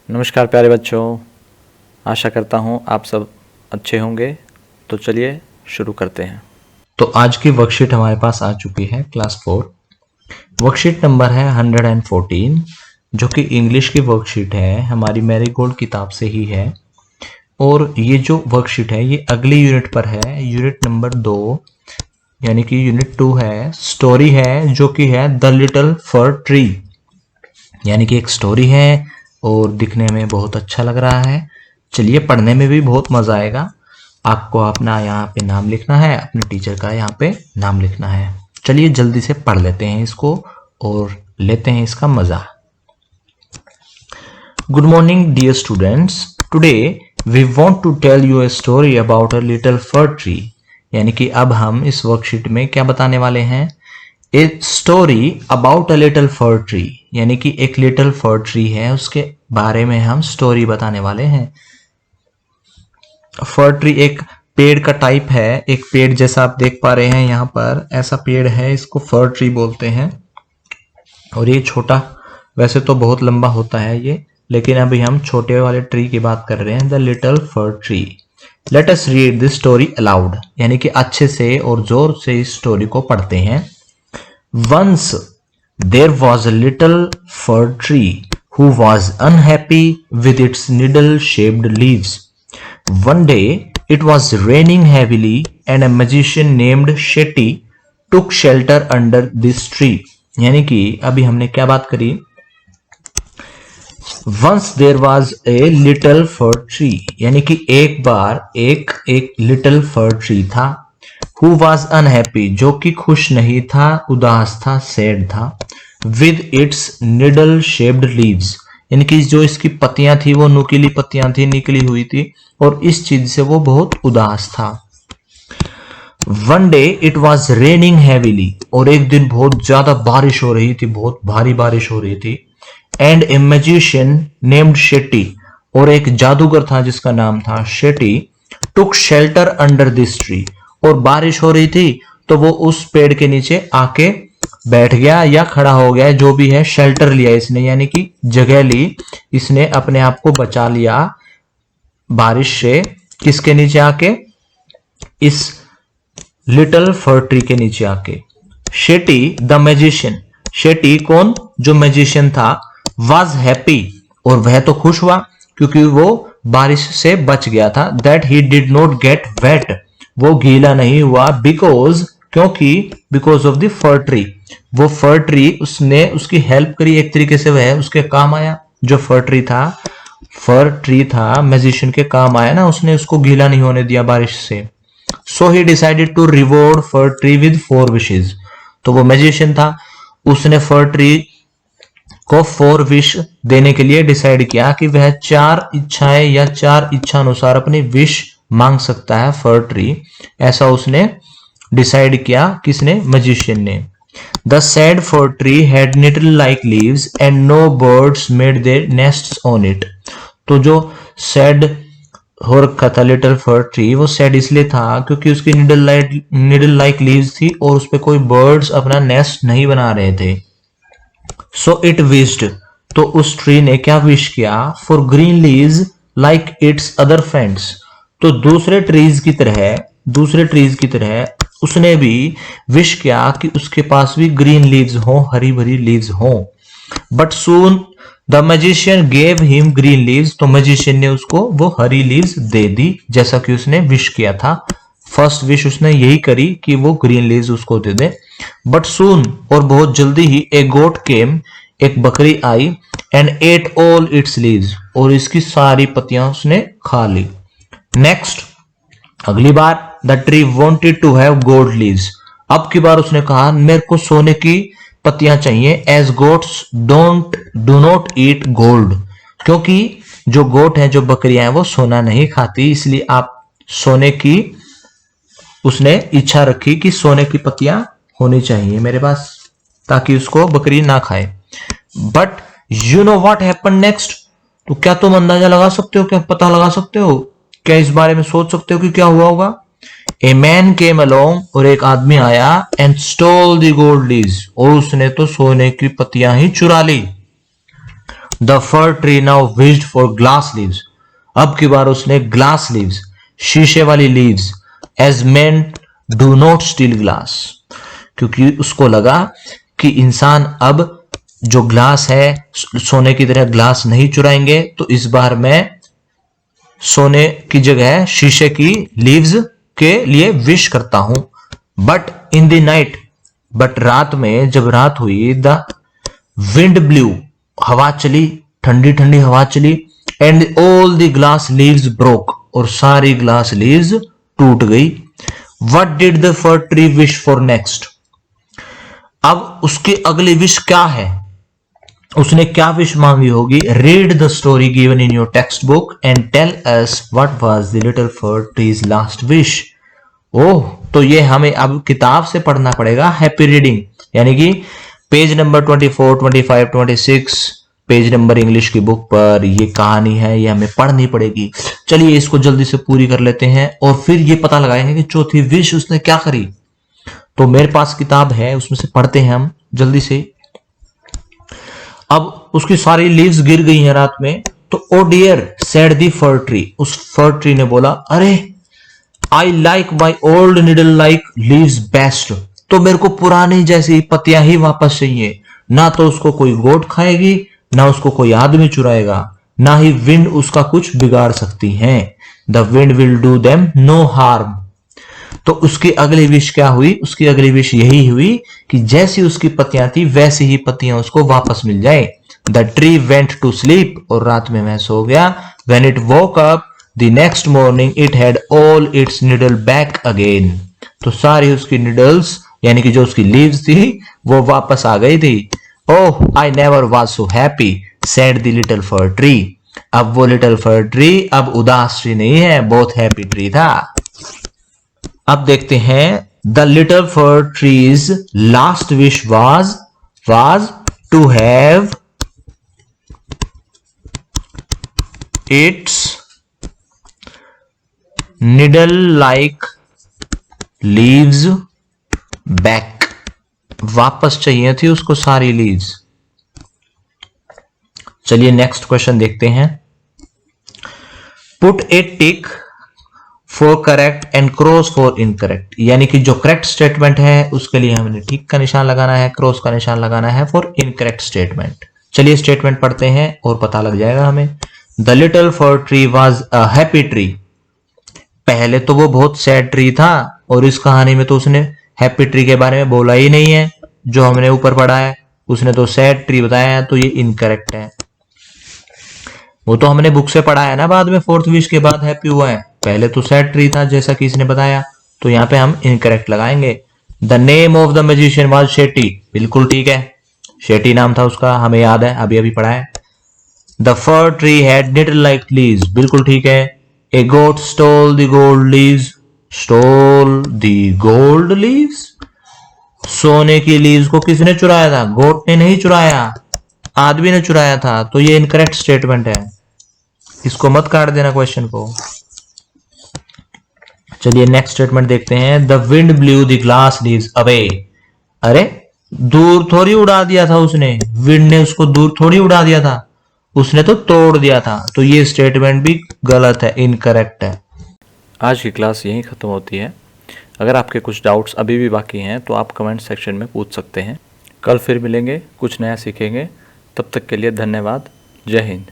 नमस्कार प्यारे बच्चों, आशा करता हूँ आप सब अच्छे होंगे। तो चलिए शुरू करते हैं। तो आज की वर्कशीट हमारे पास आ चुकी है क्लास 4। वर्कशीट नंबर है 114, जो कि इंग्लिश की वर्कशीट है, हमारी मैरीगोल्ड किताब से ही है। और ये जो वर्कशीट है ये अगली यूनिट पर है, यूनिट नंबर 2 यानी कि यूनिट 2 है। स्टोरी है जो कि है द लिटिल फर ट्री, यानी कि एक स्टोरी है और दिखने में बहुत अच्छा लग रहा है। चलिए, पढ़ने में भी बहुत मजा आएगा। आपको अपना यहाँ पे नाम लिखना है, अपने टीचर का यहाँ पे नाम लिखना है। चलिए जल्दी से पढ़ लेते हैं इसको और लेते हैं इसका मजा। Good morning dear students, today we want to tell you a story about a little fir tree. यानी कि अब हम इस वर्कशीट में क्या बताने वाले हैं? A story about a little fir tree, यानी कि एक लिटिल फर ट्री है, उसके बारे में हम स्टोरी बताने वाले हैं। फर ट्री एक पेड़ का टाइप है, एक पेड़ जैसा आप देख पा रहे हैं यहाँ पर, ऐसा पेड़ है, इसको फर ट्री बोलते हैं। और ये छोटा, वैसे तो बहुत लंबा होता है ये, लेकिन अभी हम छोटे वाले ट्री की बात कर रहे हैं, the little fir tree. Let us read this story allowed, यानी कि अच्छे से और जोर से इस स्टोरी को पढ़ते हैं। Once there was a little fir tree who was unhappy with its needle-shaped leaves. One day it was raining heavily and a magician named Shetty took shelter under this tree. यानी कि अभी हमने क्या बात करी? Once there was a little fir tree, यानी कि एक बार एक little fir tree था। Who was unhappy, जो कि खुश नहीं था, उदास था, सैड था। With its needle shaped leaves, यानी कि जो इसकी पत्तियां थी वो नुकीली पत्तियां थी, निकली हुई थी, और इस चीज से वो बहुत उदास था। One day it was raining heavily, और एक दिन बहुत ज्यादा बारिश हो रही थी, बहुत भारी बारिश हो रही थी। And a magician named Shetty, और एक जादूगर था जिसका नाम था Shetty, took shelter under this tree, और बारिश हो रही थी तो वो उस पेड़ के नीचे आके बैठ गया या खड़ा हो गया, जो भी है, शेल्टर लिया इसने, यानी कि जगह ली, इसने अपने आप को बचा लिया बारिश से। किसके नीचे आके? इस लिटिल फर ट्री के नीचे आके। शेटी द मैजिशियन, शेटी कौन? जो मैजिशियन था। वाज हैप्पी, और वह तो खुश हुआ क्योंकि वो बारिश से बच गया था। That he did not get wet, वो गीला नहीं हुआ। बिकॉज, क्योंकि, because of the fir tree, वो फर ट्री, उसने उसकी हेल्प करी, एक तरीके से वह उसके काम आया। जो फर ट्री था मैजिशियन के काम आया ना, उसने उसको गीला नहीं होने दिया बारिश से। So he decided to reward fir tree with 4 wishes, तो वो मैजिशियन था, उसने फर ट्री को 4 विश देने के लिए डिसाइड किया कि वह 4 इच्छाएं या 4 इच्छा अनुसार अपनी विश मांग सकता है फर ट्री। ऐसा उसने डिसाइड किया, किसने? मैजिशियन ने। The sad fir tree had needle like leaves and no birds made their nests on it, तो जो सैड हो रखा था लिटिल फर ट्री, वो सैड इसलिए था क्योंकि उसकी निडल लाइक लीव्स थी और उस पे कोई बर्ड्स अपना नेस्ट नहीं बना रहे थे। सो इट विश्ड, तो उस ट्री ने क्या विश किया? For green leaves like it's other friends, तो दूसरे ट्रीज की तरह उसने भी विश किया कि उसके पास भी ग्रीन लीव्स हो, हरी भरी लीव्स हो। But soon the magician gave him green leaves, तो मैजिशियन ने उसको वो हरी लीव्स दे दी, जैसा कि उसने विश किया था। फर्स्ट विश उसने यही करी कि वो ग्रीन लीव्स उसको दे दे। बट सून, और बहुत जल्दी ही, ए गोट केम, एक बकरी आई, and ate all its leaves, और इसकी सारी पत्तियां उसने खा ली। नेक्स्ट, अगली बार, the tree wanted to have gold leaves, अब की बार उसने कहा मेरे को सोने की पत्तियां चाहिए। As goats do not eat gold, क्योंकि जो गोट है, जो बकरियां हैं, वो सोना नहीं खाती, इसलिए आप सोने की, उसने इच्छा रखी कि सोने की पत्तियां होनी चाहिए मेरे पास, ताकि उसको बकरी ना खाए। But you know what happen next, तो क्या तुम अंदाजा लगा सकते हो, क्या पता लगा सकते हो, क्या इस बारे में सोच सकते हो कि क्या हुआ होगा? ए मैन केम अलोंग, और एक आदमी आया, and stole the gold leaves, और उसने तो सोने की पत्तियां ही चुरा ली। The fir tree now wished for glass leaves, अब की बार उसने ग्लास लीव्स, शीशे वाली leaves, as men do not steal glass, क्योंकि उसको लगा कि इंसान अब जो ग्लास है सोने की तरह ग्लास नहीं चुराएंगे, तो इस बार मैं सोने की जगह शीशे की लीव्स के लिए विश करता हूं। But in the night, but रात में जब रात हुई, द विंड ब्लू, हवा चली, ठंडी ठंडी हवा चली, and all the glass leaves broke, और सारी ग्लास लीव्स टूट गई। What did the fir tree wish for next, अब उसकी अगली विश क्या है, उसने क्या विश मांगी होगी। Read the story given in your text book and tell us what was the little fir tree's last wish. Oh, तो ये हमें अब किताब से पढ़ना पड़ेगा, हैप्पी रीडिंग, यानी कि page number 24, 25, 26, page number English की बुक पर ये कहानी है, ये हमें पढ़नी पड़ेगी। चलिए इसको जल्दी से पूरी कर लेते हैं और फिर ये पता लगाएंगे कि चौथी विश उसने क्या करी। तो मेरे पास किताब है, उसमें से पढ़ते हैं हम जल्दी से। अब उसकी सारी लीव्स गिर गई हैं रात में, तो ओ डियर सेड दी फर ट्री, उस फर ट्री ने बोला, अरे I like my old needle like leaves best, तो मेरे को पुरानी जैसी पत्तियां ही वापस चाहिए। ना तो उसको कोई गोट खाएगी, ना उसको कोई आदमी चुराएगा, ना ही विंड उसका कुछ बिगाड़ सकती है। The wind will do them no harm, तो उसकी अगली विश क्या हुई, उसकी अगली विश यही हुई कि जैसी उसकी पत्तियां थी वैसी ही पत्तियां उसको वापस मिल जाए। The tree went to sleep, और रात में वह सो गया। When it woke up the next morning it had all its needle back again, तो सारी उसकी निडल्स यानी कि जो उसकी लीव्स थी वो वापस आ गई थी। Oh I never was so happy said the little fir tree, अब वो लिटिल फर ट्री अब उदास ट्री नहीं है, बहुत हैप्पी ट्री था। अब देखते हैं, the little fir tree's last wish was to have its needle like leaves back, वापस चाहिए थी उसको सारी लीव्स। चलिए नेक्स्ट क्वेश्चन देखते हैं। Put A tick for correct and cross for incorrect, यानी कि जो करेक्ट स्टेटमेंट है उसके लिए हमने टिक का निशान लगाना है, क्रॉस का निशान लगाना है फॉर इनकरेक्ट स्टेटमेंट। चलिए स्टेटमेंट पढ़ते हैं और पता लग जाएगा हमें। The little fir tree was a happy tree, पहले तो वो बहुत सैड ट्री था, और इस कहानी में तो उसने हैप्पी ट्री के बारे में बोला ही नहीं है, जो हमने ऊपर पढ़ा है उसने तो सैड ट्री बताया है, तो ये इनकरेक्ट है। वो तो हमने बुक से पढ़ा है ना, बाद में फोर्थ विश के बाद हैप्पी हुआ है, पहले तो सैड ट्री था जैसा कि इसने बताया, तो यहाँ पे हम इनकरेक्ट लगाएंगे। The name of the magician was Shetty, बिल्कुल ठीक है, शेटी नाम था उसका, हमें याद है, अभी अभी पढ़ा है। The fir tree had needle like leaves, बिल्कुल ठीक है। A goat stole the gold leaves, stole the gold leaves, सोने की लीव्स को किसने चुराया था, गोट ने नहीं चुराया, आदमी ने चुराया था, तो ये इनकरेक्ट स्टेटमेंट है, इसको मत काट देना क्वेश्चन को। चलिए नेक्स्ट स्टेटमेंट देखते हैं। The wind blue the glass leaves away, अरे दूर थोड़ी उड़ा दिया था उसने, विंड ने उसको दूर थोड़ी उड़ा दिया था, उसने तो तोड़ दिया था, तो ये स्टेटमेंट भी गलत है, इनकरेक्ट है। आज की क्लास यहीं ख़त्म होती है। अगर आपके कुछ डाउट्स अभी भी बाकी हैं तो आप कमेंट सेक्शन में पूछ सकते हैं। कल फिर मिलेंगे, कुछ नया सीखेंगे। तब तक के लिए धन्यवाद। जय हिंद।